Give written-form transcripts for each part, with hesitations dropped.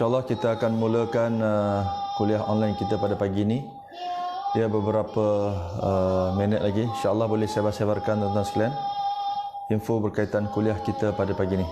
InsyaAllah kita akan mulakan kuliah online kita pada pagi ini. Dia beberapa minit lagi. InsyaAllah boleh sebar-sebarkan tuan-tuan sekalian info berkaitan kuliah kita pada pagi ini.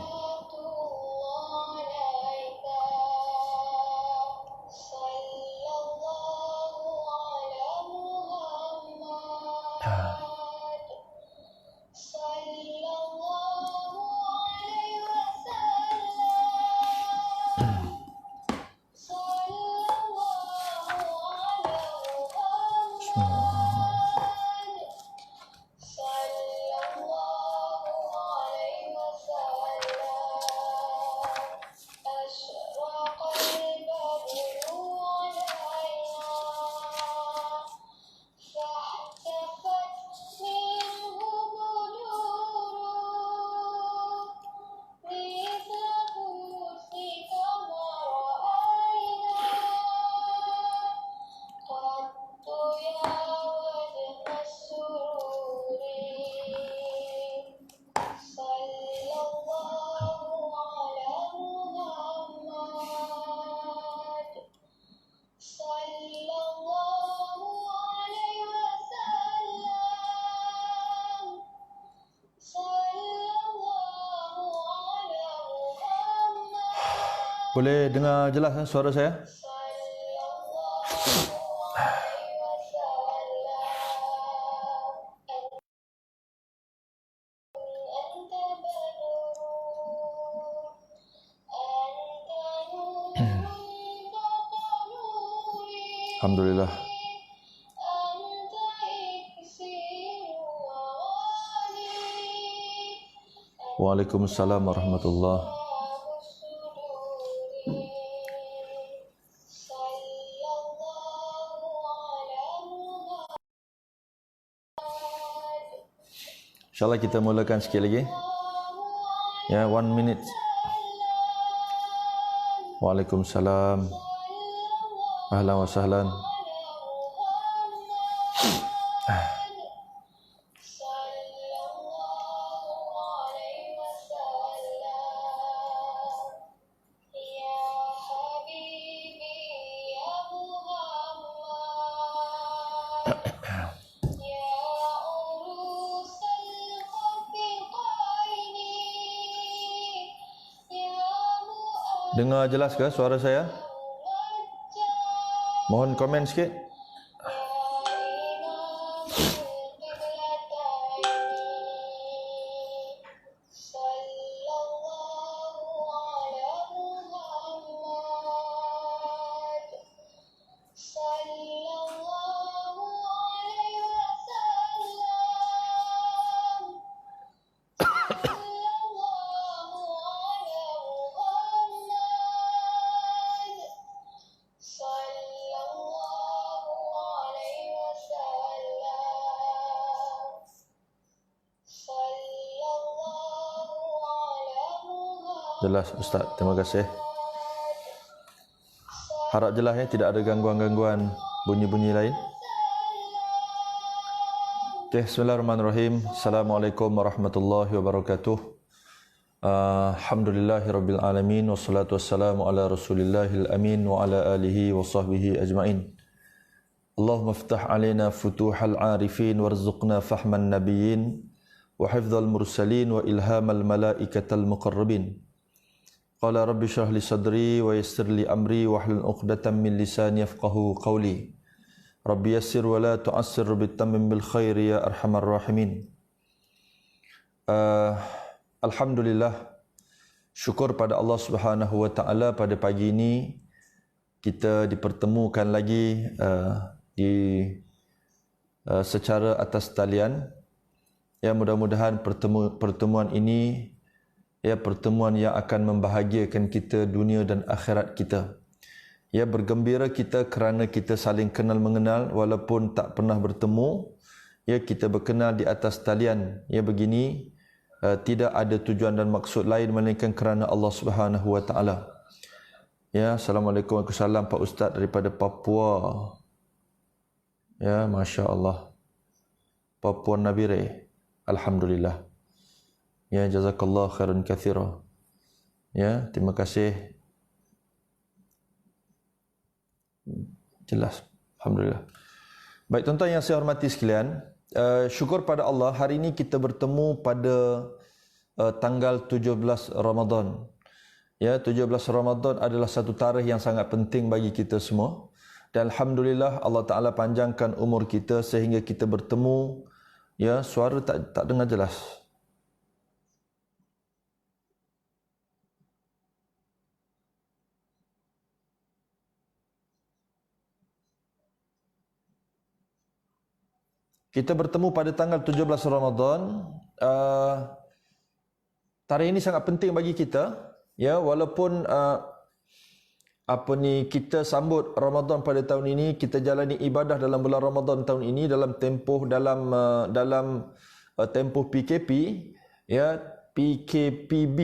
Boleh dengar jelas suara saya? Alhamdulillah. Waalaikumsalam warahmatullahi. InsyaAllah kita mulakan sikit lagi. Ya, 1 minute. Waalaikumsalam. Ahlan wa sahlan. Dengar jelas ke suara saya? Mohon komen sikit. Jelas Ustaz, terima kasih. Harap jelas ya, tidak ada gangguan-gangguan bunyi-bunyi lain. Okay, bismillahirrahmanirrahim. Assalamualaikum warahmatullahi wabarakatuh. Alhamdulillahirabbil alamin wassalatu wassalamu ala rasulillahil amin wa ala alihi wa sahbihi ajmain. Allahumma iftah alaina futuhal arifin warzuqna fahman nabiyyin wa hifdzal mursalin wa ilhamal malaikatal muqarrabin. Qala rabbi shrah li sadri wa yassir li amri wahlul 'uqdatam min lisani yafqahu qawli. Rabbi yassir wa la tu'assir bitammim bil khair ya arhamar rahimin. Alhamdulillah, syukur pada Allah Subhanahu wa taala pada pagi ini kita dipertemukan lagi secara atas talian. Ya, mudah-mudahan pertemuan ini pertemuan yang akan membahagiakan kita dunia dan akhirat kita. Ya, bergembira kita kerana kita saling kenal mengenal walaupun tak pernah bertemu. Ya, kita berkenal di atas talian. Ya, begini tidak ada tujuan dan maksud lain melainkan kerana Allah Subhanahu wa taala. Ya, Assalamualaikum warahmatullahi wabarakatuh, Pak Ustaz daripada Papua. Ya, masya-Allah. Papua Nabire. Alhamdulillah. Ya, jazakallah khairan katsira. Ya, terima kasih. Jelas. Alhamdulillah. Baik, tuan-tuan yang saya hormati sekalian, syukur pada Allah, hari ini kita bertemu pada tanggal 17 Ramadan. Ya, 17 Ramadan adalah satu tarikh yang sangat penting bagi kita semua. Dan alhamdulillah Allah Taala panjangkan umur kita sehingga kita bertemu. Ya, suara tak dengar jelas. Kita bertemu pada tanggal 17 Ramadan. Tarikh ini sangat penting bagi kita. Ya, walaupun kita sambut Ramadan pada tahun ini, kita jalani ibadah dalam bulan Ramadan tahun ini dalam tempoh tempoh PKP, ya, PKPB,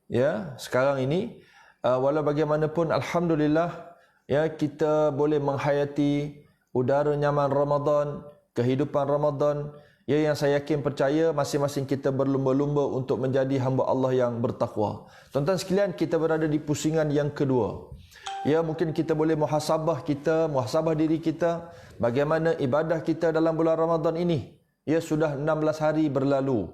ya, sekarang ini walau bagaimanapun alhamdulillah, ya, kita boleh menghayati udara nyaman Ramadan, kehidupan Ramadan. Ya, yang saya yakin percaya masing-masing kita berlumba-lumba untuk menjadi hamba Allah yang bertakwa. Tuan-tuan sekalian, kita berada di pusingan yang kedua. Ya, mungkin kita boleh muhasabah diri kita, bagaimana ibadah kita dalam bulan Ramadan ini. Ya, sudah 16 hari berlalu.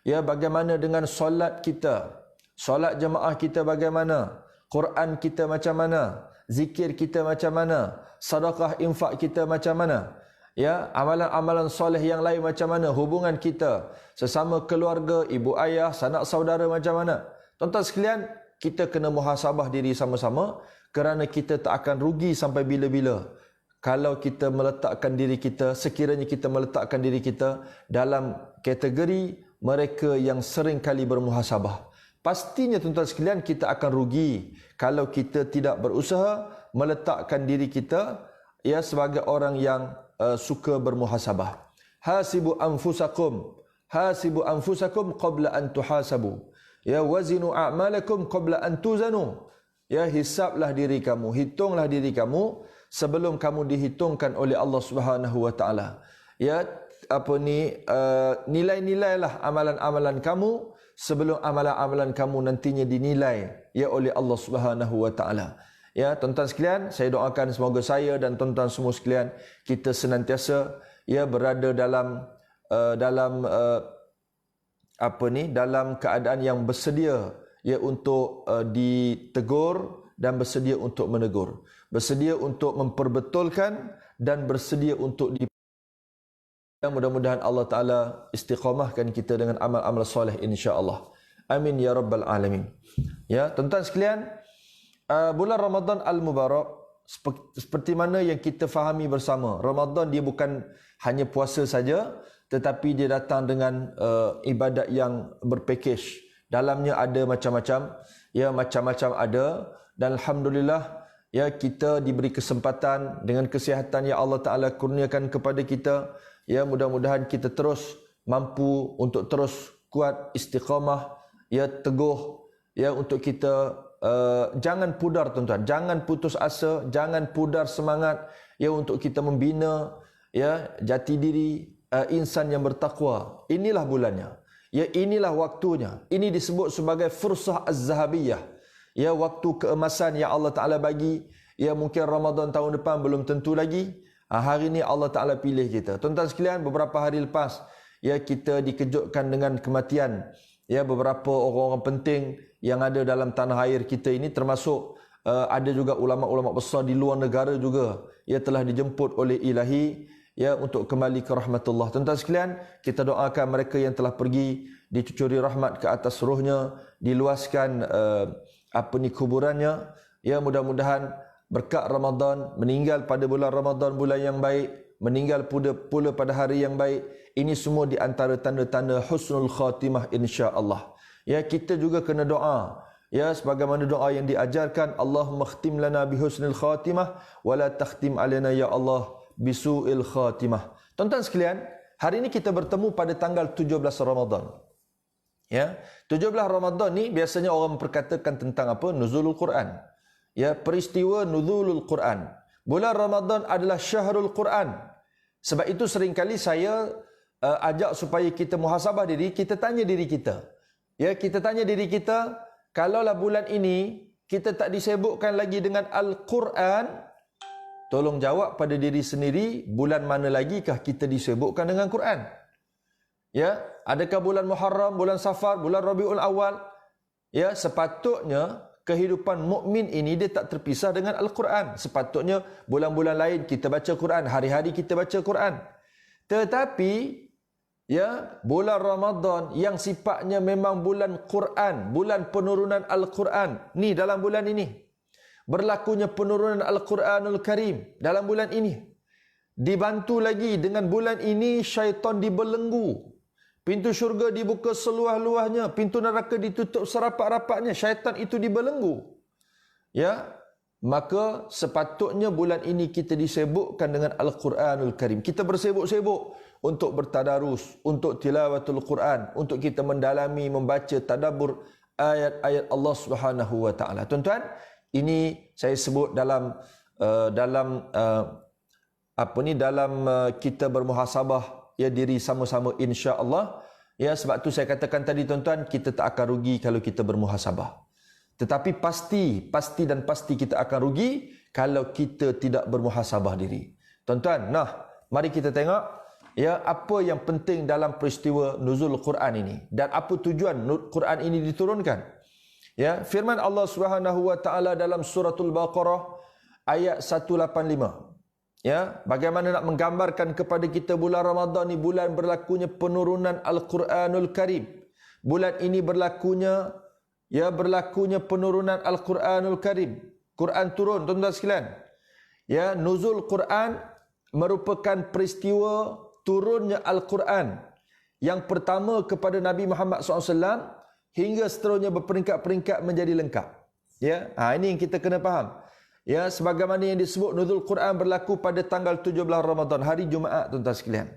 Ya, bagaimana dengan solat kita? Solat jemaah kita bagaimana? Quran kita macam mana? Zikir kita macam mana? Sedekah infak kita macam mana? Ya, amalan-amalan soleh yang lain macam mana? Hubungan kita sesama keluarga, ibu ayah, sanak saudara macam mana? Tuan-tuan sekalian, kita kena muhasabah diri sama-sama kerana kita tak akan rugi sampai bila-bila kalau kita meletakkan diri kita, sekiranya kita meletakkan diri kita dalam kategori mereka yang sering kali bermuhasabah. Pastinya tuan-tuan sekalian, kita akan rugi kalau kita tidak berusaha meletakkan diri kita sebagai orang yang suka bermuhasabah. Hasibu anfusakum qabla an tuhasabu. Ya, wazinu a'malakum qabla an tuzanu. Ya, hisablah diri kamu, hitunglah diri kamu sebelum kamu dihitungkan oleh Allah Subhanahu wa taala. Ya, nilai-nilailah amalan-amalan kamu sebelum amalan-amalan kamu nantinya dinilai oleh Allah Subhanahu wa taala. Ya, tuan-tuan sekalian, saya doakan semoga saya dan tuan-tuan semua sekalian kita senantiasa berada dalam keadaan yang bersedia untuk ditegur dan bersedia untuk menegur, bersedia untuk memperbetulkan dan bersedia untuk mudah-mudahan Allah Taala istiqamahkan kita dengan amal-amal soleh insya-Allah. Amin ya rabbal alamin. Ya, tuan-tuan sekalian, bulan Ramadan Al-Mubarak, seperti mana yang kita fahami bersama, Ramadan dia bukan hanya puasa saja, tetapi dia datang dengan ibadat yang berpakej. Dalamnya ada macam-macam, macam-macam ada, dan alhamdulillah, kita diberi kesempatan dengan kesihatan yang Allah Taala kurniakan kepada kita. Mudah-mudahan kita terus mampu untuk terus kuat, istiqamah, teguh, untuk kita jangan pudar tuan-tuan, jangan putus asa, jangan pudar semangat untuk kita membina jati diri insan yang bertakwa. Inilah bulannya. Inilah waktunya. Ini disebut sebagai fursah az-zahabiyah. Waktu keemasan yang Allah Taala bagi. Mungkin Ramadan tahun depan belum tentu lagi. Hari ini Allah Taala pilih kita. Tuan-tuan sekalian, beberapa hari lepas kita dikejutkan dengan kematian beberapa orang-orang penting yang ada dalam tanah air kita ini, termasuk ada juga ulama-ulama besar di luar negara juga telah dijemput oleh Ilahi ya untuk kembali ke rahmatullah. Tuan-tuan sekalian, kita doakan mereka yang telah pergi, dicucuri rahmat ke atas rohnya, diluaskan kuburannya. Ya, mudah-mudahan berkat Ramadan, meninggal pada bulan Ramadan, bulan yang baik, meninggal pula pada hari yang baik. Ini semua di antara tanda-tanda husnul khatimah insya-Allah. Ya, kita juga kena doa. Ya, sebagaimana doa yang diajarkan, Allahumma khtim lana bi husnil khatimah wa la takhtim alaina ya Allah bisu'il khatimah. Tuan-tuan sekalian, hari ini kita bertemu pada tanggal 17 Ramadan. Ya, 17 Ramadan ni biasanya orang memperkatakan tentang apa? Nuzulul Quran. Ya, peristiwa nuzulul Quran. Bulan Ramadan adalah syahrul Quran. Sebab itu seringkali saya ajak supaya kita muhasabah diri, kita tanya diri kita. Ya, kita tanya diri kita, kalaulah bulan ini kita tak disibukkan lagi dengan Al-Quran, tolong jawab pada diri sendiri, bulan mana lagikah kita disibukkan dengan Quran? Ya, adakah bulan Muharram, bulan Safar, bulan Rabiul Awal? Ya, sepatutnya kehidupan mukmin ini dia tak terpisah dengan Al-Quran. Sepatutnya bulan-bulan lain kita baca Quran, hari-hari kita baca Quran. Tetapi ya, bulan Ramadan yang sifatnya memang bulan Quran, bulan penurunan Al-Quran, ni dalam bulan ini berlakunya penurunan Al-Quranul Karim dalam bulan ini. Dibantu lagi dengan bulan ini syaitan dibelenggu. Pintu syurga dibuka seluah-luahnya, pintu neraka ditutup serapat-rapatnya, syaitan itu dibelenggu. Ya, maka sepatutnya bulan ini kita disibukkan dengan Al-Quranul Karim. Kita bersibuk-sibuk untuk bertadarus, untuk tilawatul Quran, untuk kita mendalami, membaca, tadabbur ayat-ayat Allah Subhanahu wa taala. Tuan-tuan, ini saya sebut dalam kita bermuhasabah ya diri sama-sama insya-Allah. Ya, sebab tu saya katakan tadi tuan-tuan, kita tak akan rugi kalau kita bermuhasabah. Tetapi pasti kita akan rugi kalau kita tidak bermuhasabah diri. Tuan-tuan, mari kita tengok ya apa yang penting dalam peristiwa nuzul Quran ini dan apa tujuan Quran ini diturunkan. Ya, firman Allah Subhanahu wa taala dalam suratul Baqarah ayat 185. Ya, bagaimana nak menggambarkan kepada kita bulan Ramadan ni bulan berlakunya penurunan Al-Quranul Karim. Bulan ini berlakunya penurunan Al-Quranul Karim. Quran turun, tuan-tuan sekalian. Ya, nuzul Quran merupakan peristiwa turunnya Al-Quran yang pertama kepada Nabi Muhammad SAW hingga seterusnya berperingkat-peringkat menjadi lengkap. Ya, ini yang kita kena faham. Ya, sebagaimana yang disebut nuzul Quran berlaku pada tanggal 17 Ramadan, hari Jumaat, tuan-tuan sekalian.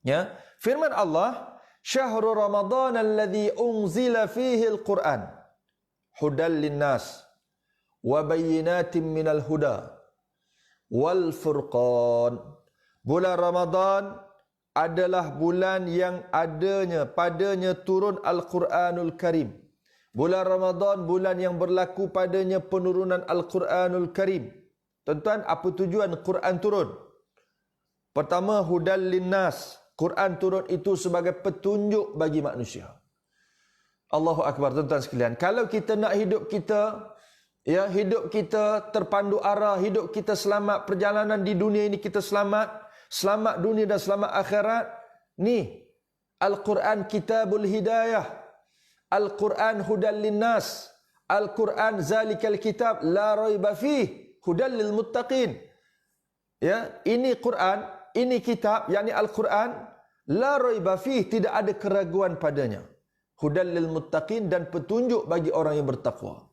Ya, firman Allah, "Syahrul Ramadan alladhi unzila fihi al-Quran hudal linnas wa bayyinatin minal huda wal furqan." Bulan Ramadan adalah bulan yang padanya turun Al-Quranul Karim. Bulan Ramadan bulan yang berlaku padanya penurunan Al-Quranul Karim. Tuan-tuan, apa tujuan Quran turun? Pertama, hudal linnas. Quran turun itu sebagai petunjuk bagi manusia. Allahu Akbar, tuan-tuan sekalian. Kalau kita nak hidup kita terpandu arah, hidup kita selamat, perjalanan di dunia ini kita selamat dunia dan selamat akhirat. Ni Al-Quran kitabul hidayah, Al-Quran hudal linnas, Al-Quran zalikal kitab la raiba fih hudal lil muttaqin. Ya, ini Quran, ini kitab, yakni Al-Quran, la raiba fih, tidak ada keraguan padanya, hudal lil muttaqin, dan petunjuk bagi orang yang bertakwa.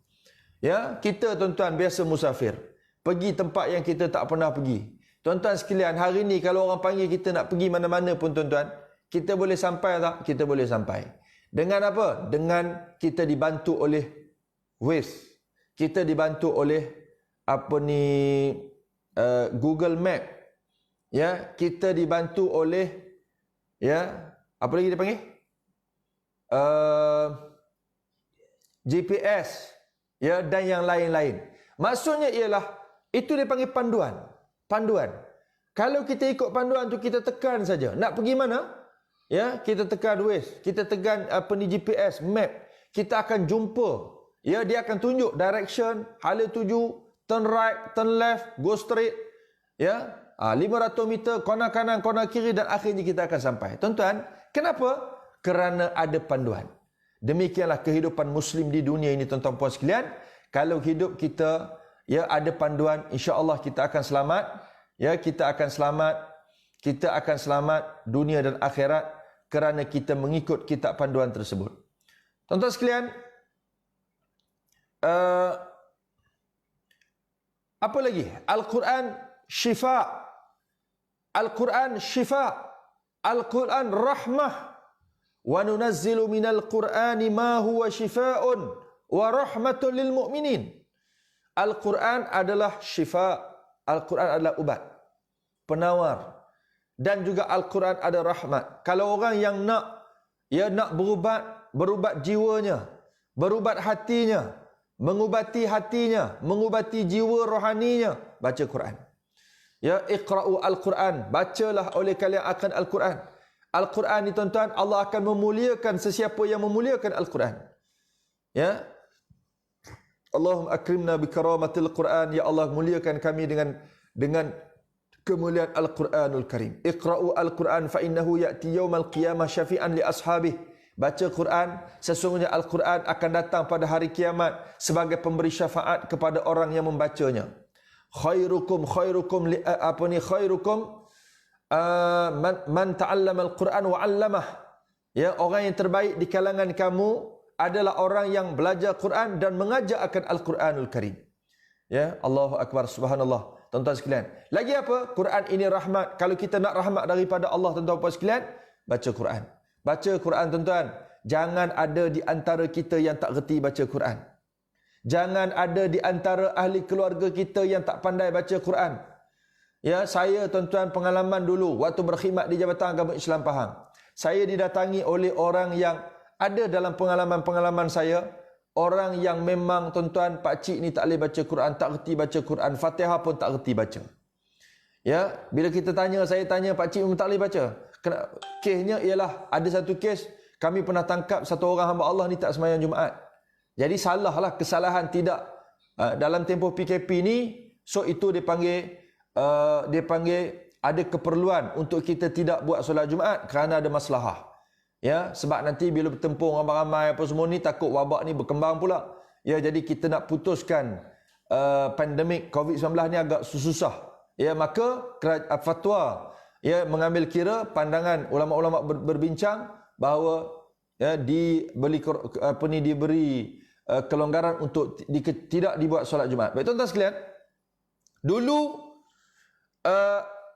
Ya, kita tuan-tuan biasa musafir, pergi tempat yang kita tak pernah pergi. Tuan-tuan sekalian, hari ni kalau orang panggil kita nak pergi mana-mana pun tuan-tuan, kita boleh sampai tak? Kita boleh sampai. Dengan apa? Dengan kita dibantu oleh Waze. Kita dibantu oleh Google Map. Ya, kita dibantu oleh apa lagi dia panggil? GPS. Ya, dan yang lain-lain. Maksudnya ialah itu dia panggil panduan. Kalau kita ikut panduan tu, kita tekan saja. Nak pergi mana? Ya, kita tekan Waze, kita tekan GPS, map. Kita akan jumpa. Ya, dia akan tunjuk direction, hala tuju, turn right, turn left, go straight. Ya, 500 meter kona kanan, kona kiri dan akhirnya kita akan sampai. Tuan-tuan, kenapa? Kerana ada panduan. Demikianlah kehidupan Muslim di dunia ini, tuan-tuan puan sekalian. Kalau hidup kita ada panduan, insya-Allah kita akan selamat. Ya, kita akan selamat dunia dan akhirat kerana kita mengikut kitab panduan tersebut. Tuan-tuan sekalian, apa lagi? Al-Quran syifa. Al-Quran syifa. Al-Quran rahmah. Wa nunazzilu minal Qur'ani ma huwa syifaa'un wa rahmatun lil mu'minin. Al-Quran adalah syifa. Al-Quran adalah ubat, penawar. Dan juga Al-Quran ada rahmat. Kalau orang yang nak berubat jiwanya, berubat hatinya, mengubati hatinya, mengubati jiwa rohaninya, baca Quran. Ya, iqra'u Al-Quran, bacalah oleh kalian akan Al-Quran. Al-Quran ni tuan-tuan, Allah akan memuliakan sesiapa yang memuliakan Al-Quran. Ya. Allahumma akrimna bi karamatil Quran, ya Allah muliakan kami dengan kemuliaan Al-Quranul Karim. Iqra'u Al-Quran fa innahu ya'ti yaumal qiyamah syafi'an li ashabihi. Baca Quran, sesungguhnya Al-Quran akan datang pada hari kiamat sebagai pemberi syafaat kepada orang yang membacanya. Khairukum man ta'allama Al-Quran wa 'allamah. Ya, orang yang terbaik di kalangan kamu adalah orang yang belajar Quran dan mengajar akan Al-Quranul Karim. Ya, Allahu Akbar, subhanallah. Tuan-tuan sekalian, lagi apa? Quran ini rahmat. Kalau kita nak rahmat daripada Allah, tuan-tuan puan sekalian, baca Quran. Baca Quran, tuan-tuan. Jangan ada di antara kita yang tak reti baca Quran. Jangan ada di antara ahli keluarga kita yang tak pandai baca Quran. Ya, saya tuan-tuan pengalaman dulu waktu berkhidmat di Jabatan Agama Islam Pahang. Saya didatangi oleh orang yang ada dalam pengalaman-pengalaman saya, orang yang memang tuan-tuan, pak cik ni tak boleh baca Quran, tak reti baca Quran, Fatihah pun tak reti baca. Ya, bila kita tanya, saya tanya, pak cik memang tak boleh baca. Kesnya ialah ada satu kes, kami pernah tangkap satu orang hamba Allah ni tak sembahyang Jumaat. Jadi salahlah, kesalahan tidak dalam tempoh PKP ni, so itu dia panggil ada keperluan untuk kita tidak buat solat Jumaat kerana ada maslahah. Ya, sebab nanti bila bertempur ramai-ramai apa semua ni, takut wabak ni berkembang pula. Ya, jadi kita nak putuskan pandemik COVID-19 ni agak susah. Ya, maka fatwa mengambil kira pandangan ulama-ulama berbincang bahawa diberi kelonggaran untuk tidak dibuat solat Jumaat. Baik tuan-tuan sekalian, dulu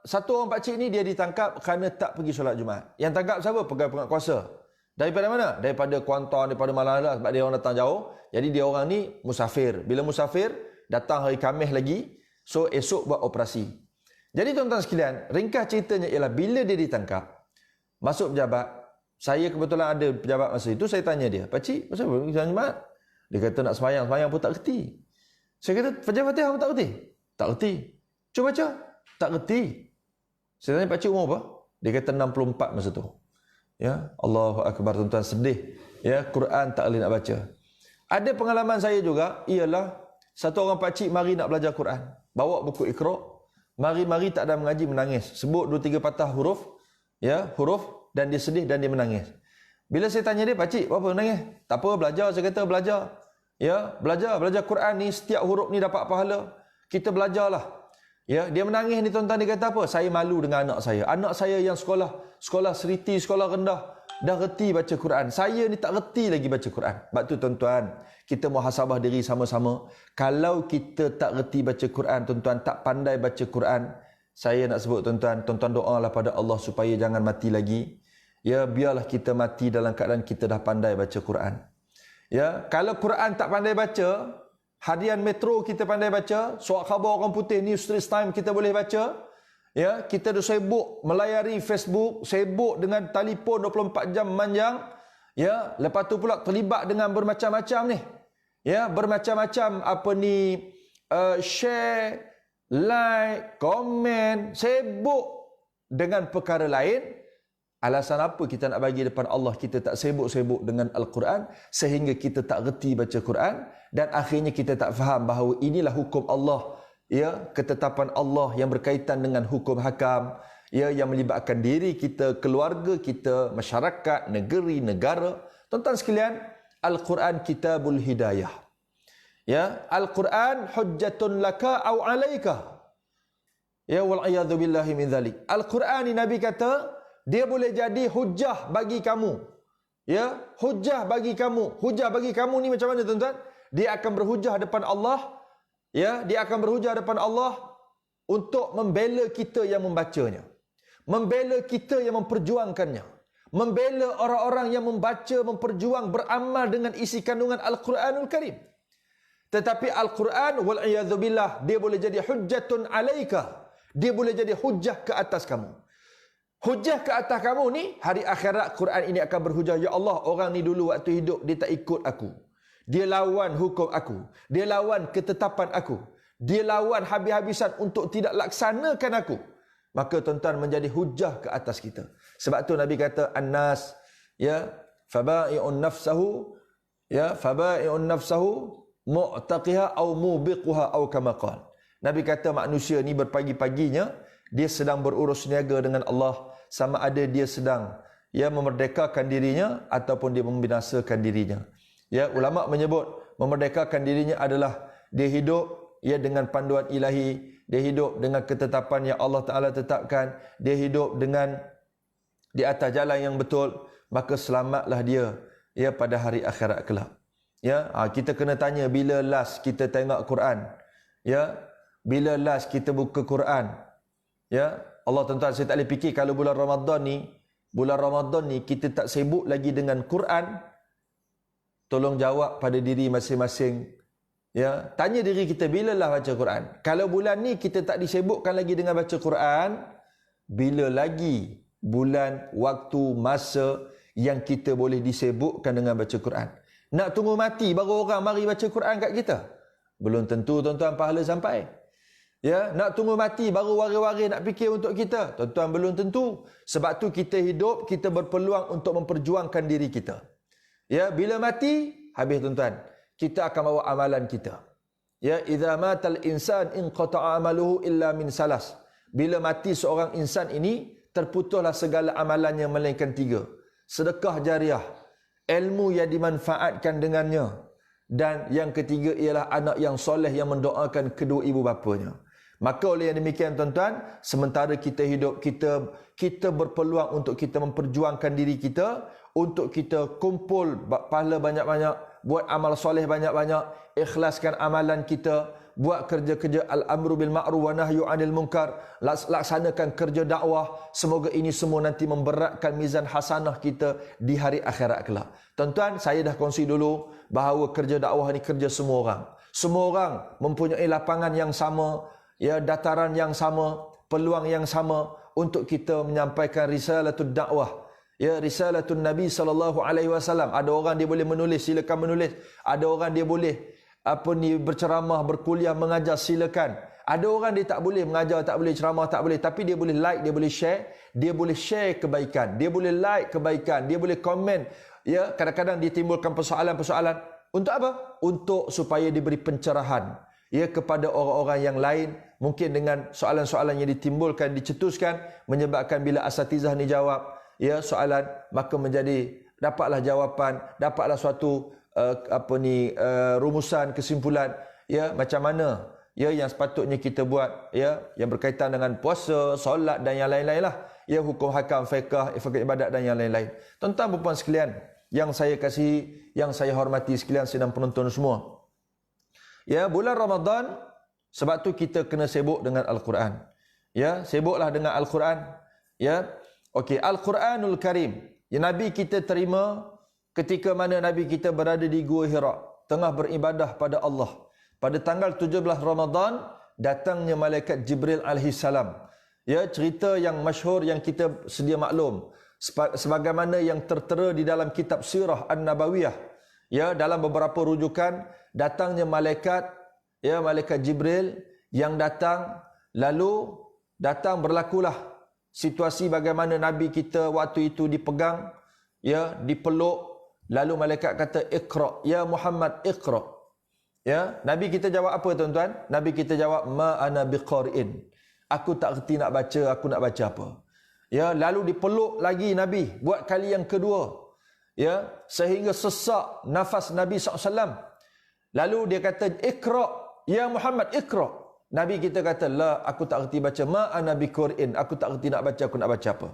satu orang pakcik ni dia ditangkap kerana tak pergi solat Jumaat. Yang tangkap siapa? Pegawai penguatkuasa. Daripada mana? Daripada Kuantan, daripada Malaya, sebab dia orang datang jauh. Jadi dia orang ni musafir. Bila musafir, datang hari Khamis lagi, so esok buat operasi. Jadi tuan-tuan sekalian, ringkas ceritanya ialah bila dia ditangkap, masuk pejabat, saya kebetulan ada pejabat masa itu, saya tanya dia, pakcik, kenapa pergi solat Jumaat? Dia kata nak sembahyang pun tak reti. Saya kata, Fatihah pun tak reti? Tak reti. Cuba baca. Tak reti. Saya tanya, pakcik umur apa? Dia kata 64 masa tu. Ya, Allahu Akbar, tuan-tuan, sedih. Ya, Quran tak boleh nak baca. Ada pengalaman saya juga, ialah satu orang pakcik mari nak belajar Quran. Bawa buku Iqra. Mari-mari tak ada mengaji, menangis. Sebut 2-3 patah huruf. Ya, huruf. Dan dia sedih dan dia menangis. Bila saya tanya dia, pakcik, apa menangis? Tak apa, belajar. Saya kata, belajar. Ya, belajar Quran ni, setiap huruf ni dapat pahala. Kita belajarlah. Ya, dia menangis ni tuan-tuan, dia kata apa? Saya malu dengan anak saya. Anak saya yang sekolah seriti, sekolah rendah, dah reti baca Quran. Saya ni tak reti lagi baca Quran. Sebab tu tuan-tuan, kita muhasabah diri sama-sama. Kalau kita tak reti baca Quran, tuan-tuan, tak pandai baca Quran, saya nak sebut tuan-tuan, doalah pada Allah supaya jangan mati lagi. Ya, biarlah kita mati dalam keadaan kita dah pandai baca Quran. Ya, kalau Quran tak pandai baca, harian Metro kita pandai baca, surat khabar orang putih, News Straits Times kita boleh baca. Ya, kita dah sibuk melayari Facebook, sibuk dengan telefon 24 jam manjang. Ya, lepas tu pula terlibat dengan bermacam-macam ni. Ya, bermacam-macam share, like, komen, sibuk dengan perkara lain. Alasan apa kita nak bagi depan Allah kita tak sibuk-sibuk dengan Al-Quran sehingga kita tak reti baca Quran dan akhirnya kita tak faham bahawa inilah hukum Allah ya, ketetapan Allah yang berkaitan dengan hukum hakam, ya, yang melibatkan diri kita, keluarga kita, masyarakat, negeri, negara. Tuan-tuan sekalian, Al-Quran kitabul hidayah. Ya, Al-Quran hujjatun laka au alaika. Ya, wal'iyadhu billahi min dhalik. Al-Quran ni Nabi kata, dia boleh jadi hujjah bagi kamu. Ya, hujjah bagi kamu. Hujjah bagi kamu ni macam mana tuan-tuan? Dia akan berhujjah depan Allah. Ya, dia akan berhujjah depan Allah untuk membela kita yang membacanya. Membela kita yang memperjuangkannya. Membela orang-orang yang membaca, memperjuang, beramal dengan isi kandungan Al-Quranul Karim. Tetapi Al-Quran, wal'iyadzubillah, dia boleh jadi hujjatun alaika. Dia boleh jadi hujjah ke atas kamu. Hujjah ke atas kamu ni, hari akhirat Quran ini akan berhujjah. Ya Allah, orang ni dulu waktu hidup, dia tak ikut aku. Dia lawan hukum aku. Dia lawan ketetapan aku. Dia lawan habis-habisan untuk tidak laksanakan aku. Maka tuan-tuan menjadi hujjah ke atas kita. Sebab tu Nabi kata, An-nas, ya, faba'i'un nafsahu, ya, faba'i'un nafsahu, mu'taqiha au mubiquha au kama qala. Nabi kata manusia ni berpagi-paginya, dia sedang berurus niaga dengan Allah, sama ada dia sedang, ya, memerdekakan dirinya ataupun dia membinasakan dirinya. Ya, ulama menyebut memerdekakan dirinya adalah dia hidup, ya, dengan panduan ilahi, dia hidup dengan ketetapan yang Allah Ta'ala tetapkan, dia hidup dengan di atas jalan yang betul, maka selamatlah dia, ya, pada hari akhirat kelak. Ya, kita kena tanya bila last kita tengok Quran. Ya, bila last kita buka Quran. Ya, Allah, tuan-tuan, saya tak boleh fikir kalau bulan Ramadan ni kita tak sibuk lagi dengan Quran. Tolong jawab pada diri masing-masing. Ya, tanya diri kita, bilalah baca Quran. Kalau bulan ni kita tak disibukkan lagi dengan baca Quran, bila lagi bulan, waktu, masa yang kita boleh disibukkan dengan baca Quran? Nak tunggu mati baru orang mari baca Quran kat kita? Belum tentu tuan-tuan pahala sampai. Ya, nak tunggu mati baru wari-wari nak fikir untuk kita? Tuan-tuan, belum tentu. Sebab tu kita hidup, kita berpeluang untuk memperjuangkan diri kita. Ya, bila mati, habis tuan-tuan. Kita akan bawa amalan kita. Ya, idza matal insan inqata'a amaluhu illa min salas. Bila mati seorang insan ini, terputuslah segala amalannya melainkan 3. Sedekah jariah, ilmu yang dimanfaatkan dengannya, dan yang ketiga ialah anak yang soleh yang mendoakan kedua ibu bapanya. Maka oleh yang demikian tuan-tuan, sementara kita hidup, kita berpeluang untuk kita memperjuangkan diri kita, untuk kita kumpul pahala banyak-banyak, buat amal soleh banyak-banyak, ikhlaskan amalan kita, buat kerja-kerja al-amru bil ma'ruf wa nahyu 'anil munkar, laksanakan kerja dakwah. Semoga ini semua nanti memberatkan mizan hasanah kita di hari akhirat kelak. Tuan-tuan, saya dah kongsi dulu bahawa kerja dakwah ni kerja semua orang. Semua orang mempunyai lapangan yang sama, ya, dataran yang sama, peluang yang sama untuk kita menyampaikan risalatul dakwah. Ya, risalatul Nabi SAW. Ada orang dia boleh menulis, silakan menulis. Ada orang dia boleh berceramah, berkuliah, mengajar, silakan. Ada orang dia tak boleh mengajar, tak boleh ceramah, tak boleh, tapi dia boleh like, dia boleh share, dia boleh share kebaikan, dia boleh like kebaikan, dia boleh komen. Ya, kadang-kadang dia timbulkan persoalan-persoalan. Untuk apa? Untuk supaya diberi pencerahan, ya, kepada orang-orang yang lain, mungkin dengan soalan-soalan yang ditimbulkan, dicetuskan, menyebabkan bila asatizah ni jawab, ya, soalan, maka menjadi dapatlah jawapan, dapatlah suatu rumusan, kesimpulan, ya, macam mana, ya, yang sepatutnya kita buat, ya, yang berkaitan dengan puasa, solat dan yang lain-lain lah, ya, hukum hakam, fiqh ibadat dan yang lain-lain. Tuan-tuan dan puan sekalian yang saya kasihi, yang saya hormati sekalian, sedang penonton semua. Ya, bulan Ramadan, sebab tu kita kena sibuk dengan Al-Quran. Ya, sibuklah dengan Al-Quran. Ya, okey, Al-Quranul Karim yang Nabi kita terima ketika mana Nabi kita berada di Gua Hira, tengah beribadah pada Allah. Pada tanggal 17 Ramadan, datangnya malaikat Jibril alaihissalam. Ya, cerita yang masyhur yang kita sedia maklum, sebagaimana yang tertera di dalam kitab Sirah An-Nabawiyah. Ya, dalam beberapa rujukan, datangnya malaikat, ya, malaikat Jibril yang datang, lalu datang berlakulah situasi bagaimana Nabi kita waktu itu dipegang, ya, dipeluk, lalu malaikat kata, Iqra, ya Muhammad, Iqra. Ya, Nabi kita jawab apa tuan-tuan? Nabi kita jawab ma ana biqari'in. Aku tak reti nak baca, aku nak baca apa. Ya, lalu dipeluk lagi Nabi buat kali yang kedua. Ya, sehingga sesak nafas Nabi SAW. Lalu dia kata, "Iqra ya Muhammad, iqra." Nabi kita kata, "La, aku tak reti baca, ma ana biqari'in. Aku tak reti nak baca, aku nak baca apa."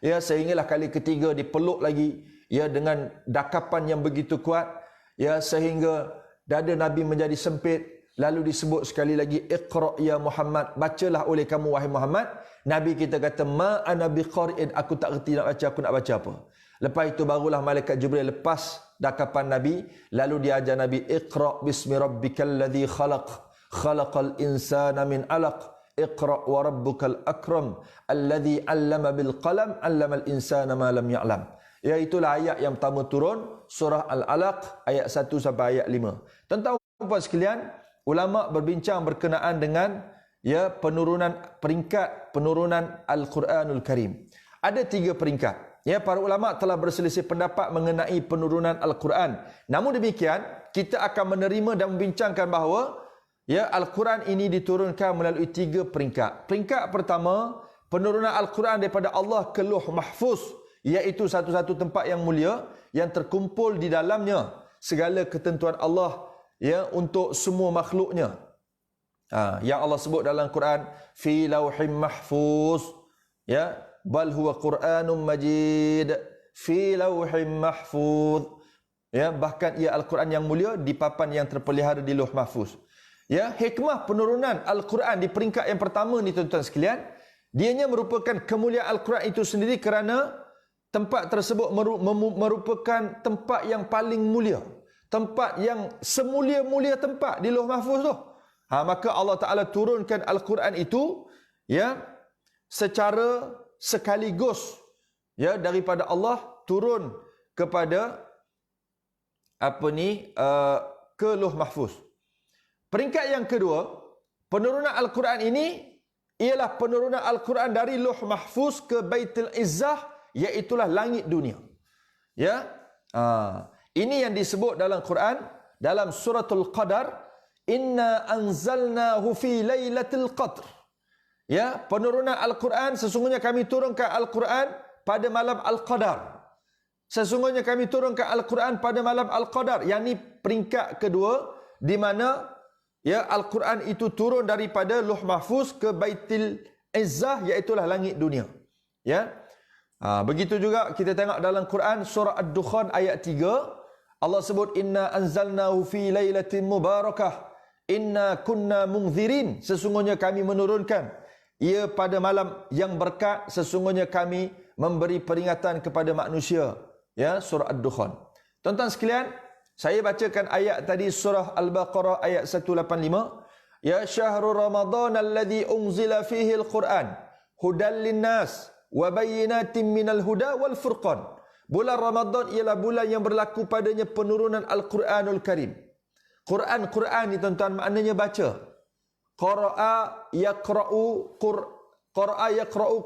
Ya, sehinggalah kali ketiga dipeluk lagi, ya, dengan dakapan yang begitu kuat, ya, sehingga dada Nabi menjadi sempit. Lalu disebut sekali lagi, "Iqra ya Muhammad." Bacalah oleh kamu wahai Muhammad. Nabi kita kata, "Ma ana biqari'in." Aku tak reti nak baca, aku nak baca apa. Lepas itu barulah malaikat Jibril lepas dakapan Nabi, lalu dia ajar Nabi, "Iqra bismi rabbikal ladzi khalaq, khalaqal insana min 'alaq. Iqra wa rabbukal akram, alladzi 'allama bil qalam, 'allamal insana ma lam ya'lam." Iaitulah ayat yang pertama turun, surah Al-Alaq ayat 1 sampai ayat 5. Tuan-tuan sekalian, ulama berbincang berkenaan dengan, ya, peringkat penurunan Al-Quranul Karim. Ada 3 peringkat. Ya, para ulama telah berselisih pendapat mengenai penurunan Al-Quran. Namun demikian, kita akan menerima dan membincangkan bahawa, ya, Al-Quran ini diturunkan melalui 3 peringkat. Peringkat pertama, penurunan Al-Quran daripada Allah ke Lauh Mahfuz, iaitu satu-satu tempat yang mulia yang terkumpul di dalamnya segala ketentuan Allah, ya, untuk semua makhluknya. Yang Allah sebut dalam Quran, fi lauhim mahfuz, ya, bal huwa Quranum Majid, fi lauhim mahfuz, ya, bahkan ia Al-Quran yang mulia di papan yang terpelihara di Lauh Mahfuz. Ya, hikmah penurunan Al-Quran di peringkat yang pertama ni tuan-tuan sekalian, dianya merupakan kemuliaan Al-Quran itu sendiri kerana tempat tersebut merupakan tempat yang paling mulia, tempat yang semulia-mulia tempat di Lauh Mahfuz tu. Maka Allah Ta'ala turunkan Al-Quran itu, ya, secara sekaligus, ya, daripada Allah turun kepada ke Lauh Mahfuz. Peringkat yang kedua, penurunan Al-Quran ini ialah penurunan Al-Quran dari Lauh Mahfuz ke Baitul Izzah, iaitulah langit dunia. Ya, ini yang disebut dalam Quran dalam suratul Qadar, "Inna anzalnahu fi lailatul qadr." Ya, penurunan Al-Quran, sesungguhnya kami turunkan Al-Quran pada malam Al-Qadar. Sesungguhnya kami turunkan Al-Quran pada malam Al-Qadar. Yang ni peringkat kedua di mana, ya, Al-Quran itu turun daripada Lauh Mahfuz ke Baitul Izzah, iaitulah langit dunia. Ya. Begitu juga kita tengok dalam Quran surah Ad-Dukhan ayat 3, Allah sebut, "Inna anzalnahu fi lailatin mubarakah, inna kunna munzirin." Sesungguhnya kami menurunkan ia pada malam yang berkat, sesungguhnya kami memberi peringatan kepada manusia. Ya, surah Ad-Dukhan. Tuan-tuan sekalian, saya bacakan ayat tadi surah Al-Baqarah ayat 185. "Ya syahrul Ramadan alladhi unzila fihi al-Quran hudan linnas wa bayyinatin minal huda wal furqan." Bulan Ramadan ialah bulan yang berlaku padanya penurunan Al-Quranul Karim. Quran ni tuan-tuan maknanya baca. Qara'a yaqra'u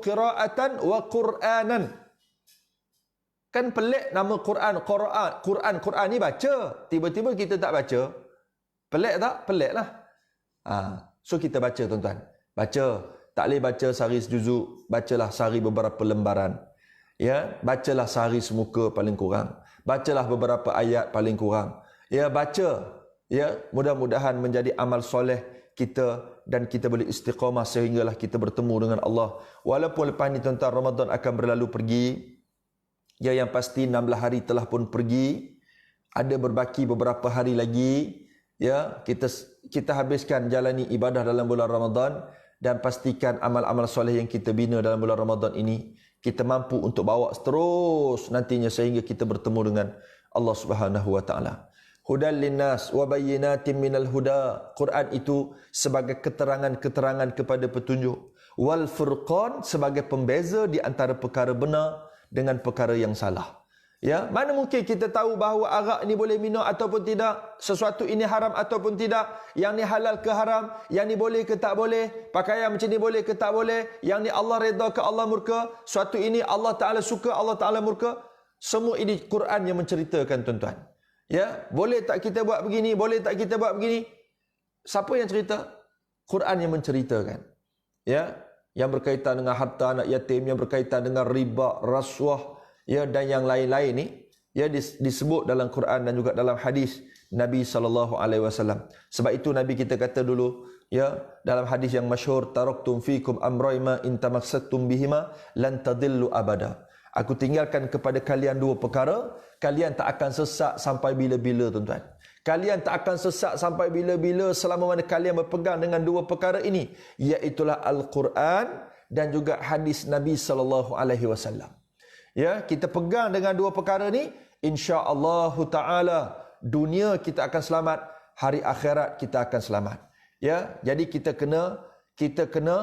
qira'atan wa Qur'anan. Kan pelik nama Quran, Quran ni baca. Tiba-tiba kita tak baca. Pelik tak? Pelik lah. So kita baca tuan-tuan. Baca. Tak boleh baca sehari sejuzuk. Bacalah sehari beberapa lembaran. Ya, bacalah sehari semuka paling kurang. Bacalah beberapa ayat paling kurang. Ya, baca. Ya, mudah-mudahan menjadi amal soleh kita dan kita boleh istiqamah sehinggalah kita bertemu dengan Allah. Walaupun lepas ni tuan-tuan Ramadan akan berlalu pergi. Ya, yang pasti 16 hari telah pun pergi. Ada berbaki beberapa hari lagi. Ya, kita habiskan jalani ibadah dalam bulan Ramadan dan pastikan amal-amal soleh yang kita bina dalam bulan Ramadan ini kita mampu untuk bawa terus nantinya sehingga kita bertemu dengan Allah Subhanahu wa taala. Hudan linnas wa bayyinatin minal huda. Quran itu sebagai keterangan-keterangan kepada petunjuk. Wal furqan sebagai pembeza di antara perkara benar dengan perkara yang salah. Ya, mana mungkin kita tahu bahawa arak ni boleh minum ataupun tidak, sesuatu ini haram ataupun tidak, yang ni halal ke haram, yang ni boleh ke tak boleh, pakaian macam ni boleh ke tak boleh, yang ni Allah redha ke Allah murka, suatu ini Allah Ta'ala suka, Allah Ta'ala murka. Semua ini Quran yang menceritakan tuan-tuan. Ya, boleh tak kita buat begini? Boleh tak kita buat begini? Siapa yang cerita? Quran yang menceritakan. Ya, yang berkaitan dengan harta anak yatim, yang berkaitan dengan riba, rasuah, ya, dan yang lain-lain ni, ya, disebut dalam Quran dan juga dalam hadis Nabi SAW. Sebab itu Nabi kita kata dulu, ya, dalam hadis yang masyhur, taraktum fikum amrayma in tamassaktum bihima lan tadillu abada. Aku tinggalkan kepada kalian dua perkara, kalian tak akan sesat sampai bila-bila, tuan-tuan. Kalian tak akan sesat sampai bila-bila selama mana kalian berpegang dengan dua perkara ini, iaitulah Al-Quran dan juga hadis Nabi SAW. Ya, kita pegang dengan dua perkara ni, insya-Allah taala dunia kita akan selamat, hari akhirat kita akan selamat. Ya, jadi kita kena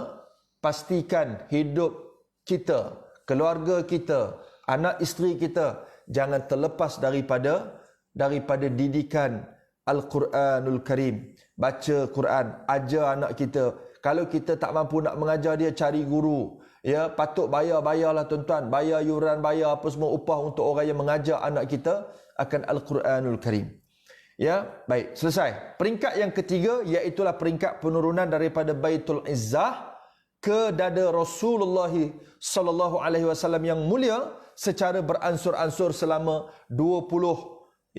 pastikan hidup kita, keluarga kita, anak isteri kita jangan terlepas daripada didikan Al-Quranul Karim. Baca Quran, ajar anak kita. Kalau kita tak mampu nak mengajar dia, cari guru. Ya, patut bayarlah tuan-tuan, bayar yuran, bayar apa semua upah untuk orang yang mengajar anak kita akan Al-Quranul Karim. Ya, baik, selesai. Peringkat yang ketiga iaitulah peringkat penurunan daripada Baitul Izzah ke dada Rasulullah sallallahu alaihi wasallam yang mulia secara beransur-ansur selama 22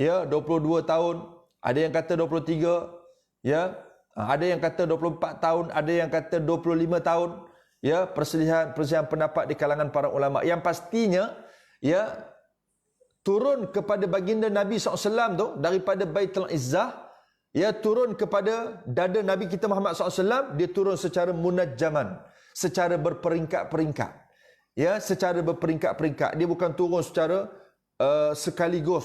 tahun, ada yang kata 23, ya, ada yang kata 24 tahun, ada yang kata 25 tahun, ya, perselisihan pendapat di kalangan para ulama. Yang pastinya, ya, turun kepada baginda Nabi SAW tu daripada Baitul Izzah, ya, turun kepada dada Nabi kita Muhammad SAW, dia turun secara munajjaman, secara berperingkat-peringkat. Ya, secara berperingkat-peringkat. Dia bukan turun secara sekaligus.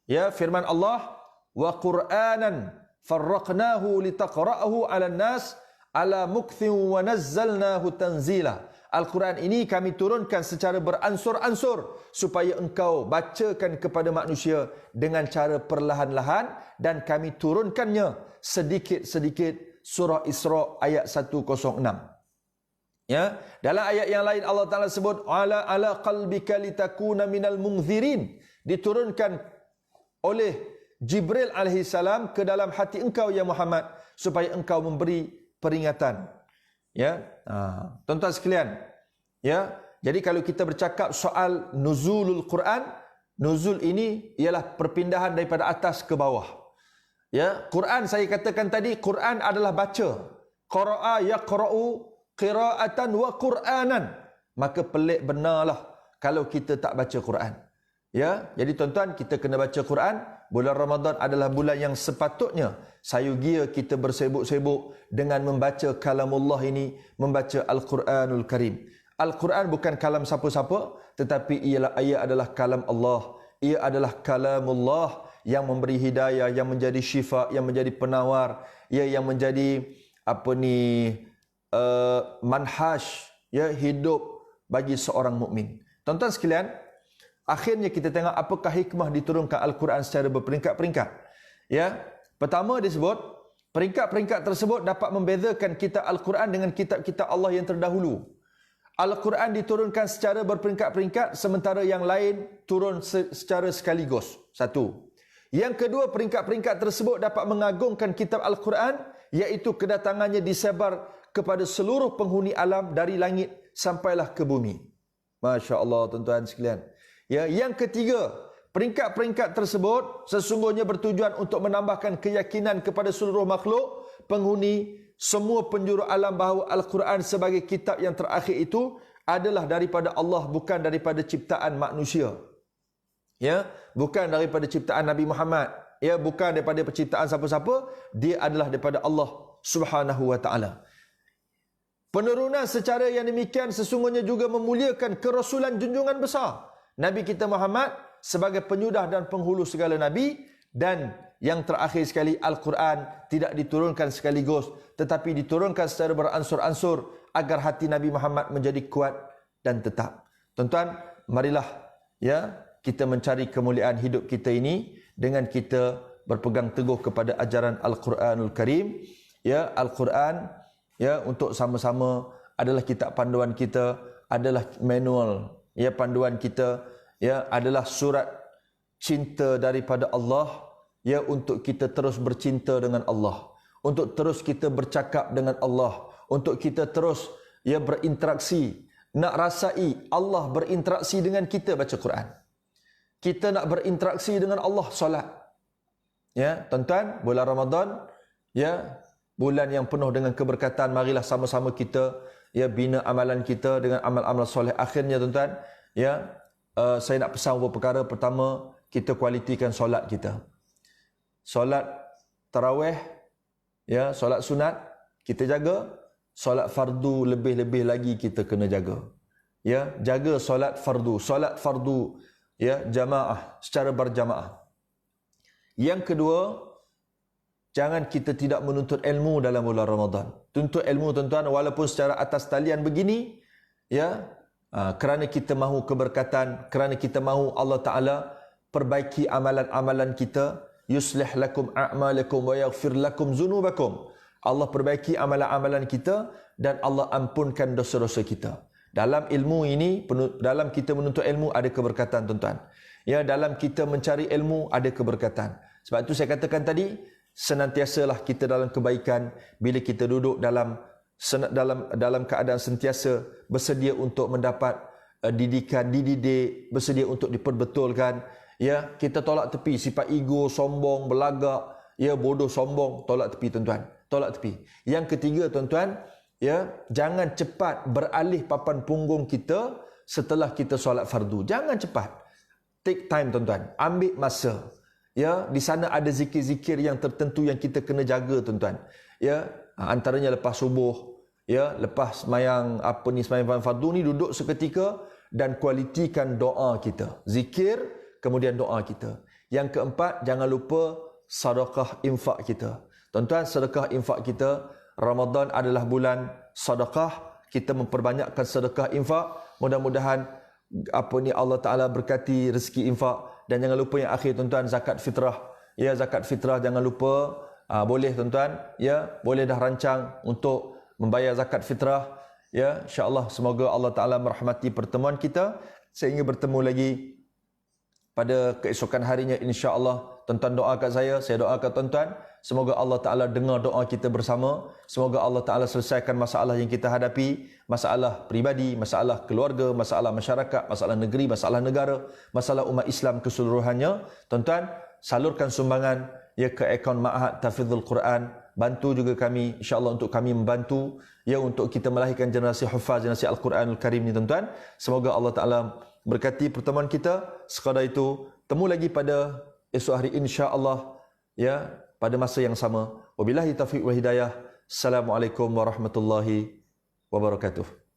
Ya, firman Allah, wa Qur'anan farraqnahu litaqra'ahu 'alan nas ala mukthin wa nazzalnahu tanzila. Al-Quran ini kami turunkan secara beransur-ansur supaya engkau bacakan kepada manusia dengan cara perlahan-lahan, dan kami turunkannya sedikit-sedikit. Surah Isra ayat 106. Ya, dalam ayat yang lain Allah Taala sebut ala qalbika litakuna minal munzirin, diturunkan oleh Jibril alaihi salam ke dalam hati engkau ya Muhammad supaya engkau memberi peringatan. Ya, tuan-tuan sekalian, ya, jadi kalau kita bercakap soal nuzulul Quran, nuzul ini ialah perpindahan daripada atas ke bawah. Ya, Quran saya katakan tadi, Quran adalah baca. Qara'a yaqra'u qira'atan wa Qur'anan. Maka pelik benarlah kalau kita tak baca Quran. Ya, jadi tuan-tuan, kita kena baca Quran. Bulan Ramadan adalah bulan yang sepatutnya sayugia kita bersibuk-sibuk dengan membaca kalamullah ini, membaca Al-Quranul Karim. Al-Quran bukan kalam siapa-siapa, tetapi ia adalah kalam Allah. Ia adalah kalamullah yang memberi hidayah, yang menjadi syifa, yang menjadi penawar, ya, yang menjadi manhaj, ya, hidup bagi seorang mukmin. Tuan-tuan sekalian, akhirnya kita tengok apakah hikmah diturunkan Al-Quran secara berperingkat-peringkat. Ya, pertama disebut peringkat-peringkat tersebut dapat membezakan kitab Al-Quran dengan kitab-kitab Allah yang terdahulu. Al-Quran diturunkan secara berperingkat-peringkat, sementara yang lain turun secara sekaligus. Satu. Yang kedua, peringkat-peringkat tersebut dapat mengagungkan kitab Al-Quran, iaitu kedatangannya disebar kepada seluruh penghuni alam dari langit sampailah ke bumi. Masya Allah, tuan-tuan sekalian. Ya, yang ketiga, peringkat-peringkat tersebut sesungguhnya bertujuan untuk menambahkan keyakinan kepada seluruh makhluk penghuni semua penjuru alam bahawa Al-Quran sebagai kitab yang terakhir itu adalah daripada Allah, bukan daripada ciptaan manusia. Ya, bukan daripada ciptaan Nabi Muhammad. Ya, bukan daripada penciptaan siapa-siapa, dia adalah daripada Allah Subhanahu wa taala. Penurunan secara yang demikian sesungguhnya juga memuliakan kerasulan junjungan besar Nabi kita Muhammad sebagai penyudah dan penghulu segala nabi. Dan yang terakhir sekali, Al-Quran tidak diturunkan sekaligus, tetapi diturunkan secara beransur-ansur agar hati Nabi Muhammad menjadi kuat dan tetap. Tuan-tuan, marilah, ya, kita mencari kemuliaan hidup kita ini dengan kita berpegang teguh kepada ajaran Al-Quranul Karim. Ya, Al-Quran, ya, untuk sama-sama adalah kitab panduan kita, adalah manual, ya, panduan kita, ya, adalah surat cinta daripada Allah ya untuk kita terus bercinta dengan Allah, untuk terus kita bercakap dengan Allah, untuk kita terus ya berinteraksi, nak rasai Allah berinteraksi dengan kita baca Quran. Kita nak berinteraksi dengan Allah solat. Ya, tuan-tuan, bulan Ramadan ya bulan yang penuh dengan keberkatan, marilah sama-sama kita ya bina amalan kita dengan amal-amal soleh. Akhirnya tuan-tuan, ya saya nak pesan beberapa perkara. Pertama, kita kualitikan solat kita. Solat tarawih, ya, solat sunat kita jaga, solat fardu lebih-lebih lagi kita kena jaga. Ya, jaga solat fardu ya jamaah, secara berjamaah. Yang kedua, jangan kita tidak menuntut ilmu dalam bulan Ramadan. Tuntut ilmu tuan-tuan walaupun secara atas talian begini, ya, kerana kita mahu keberkatan, kerana kita mahu Allah Ta'ala perbaiki amalan-amalan kita. Yuslih lakum a'malakum wa yaghfir lakum zunubakum. Allah perbaiki amalan-amalan kita dan Allah ampunkan dosa-dosa kita. Dalam ilmu ini, dalam kita menuntut ilmu ada keberkatan tuan-tuan. Ya, dalam kita mencari ilmu ada keberkatan. Sebab itu saya katakan tadi, senantiasalah kita dalam kebaikan bila kita duduk dalam keadaan sentiasa bersedia untuk mendapat didikan, dididik, bersedia untuk diperbetulkan. Ya, kita tolak tepi sifat ego, sombong, belagak, ya, bodoh, sombong, tolak tepi tuan-tuan, tolak tepi. Yang ketiga tuan-tuan, ya, jangan cepat beralih papan punggung kita setelah kita solat fardu. Jangan cepat. Take time tuan-tuan, ambil masa. Ya, di sana ada zikir-zikir yang tertentu yang kita kena jaga tuan-tuan. Ya, antaranya lepas subuh, ya, lepas sembahyang sembahyang fardu ni duduk seketika dan kualitikan doa kita. Zikir, kemudian doa kita. Yang keempat, jangan lupa sedekah infak kita. Tuan-tuan, sedekah infak kita, Ramadan adalah bulan sedekah, kita memperbanyakkan sedekah infak. Mudah-mudahan Allah Ta'ala berkati rezeki infak. Dan jangan lupa yang akhir tuan-tuan, zakat fitrah. Ya, zakat fitrah jangan lupa. Boleh tuan-tuan, ya, boleh dah rancang untuk membayar zakat fitrah. Ya, insya-Allah semoga Allah Ta'ala merahmati pertemuan kita sehingga bertemu lagi pada keesokan harinya insya-Allah. Tuan-tuan doakan saya doakan tuan-tuan. Semoga Allah Ta'ala dengar doa kita bersama. Semoga Allah Ta'ala selesaikan masalah yang kita hadapi. Masalah pribadi, masalah keluarga, masalah masyarakat, masalah negeri, masalah negara, masalah umat Islam keseluruhannya. Tuan-tuan, salurkan sumbangan ya ke akaun Ma'had Tahfidzul Quran. Bantu juga kami, insya-Allah, untuk kami membantu ya untuk kita melahirkan generasi hufaz, generasi Al-Quranul Karim ni tuan-tuan. Semoga Allah Ta'ala berkati pertemuan kita. Sekadar itu, temu lagi pada esok hari insya-Allah ya pada masa yang sama. Wabillahi taufiq wal hidayah. Assalamualaikum warahmatullahi wabarakatuh.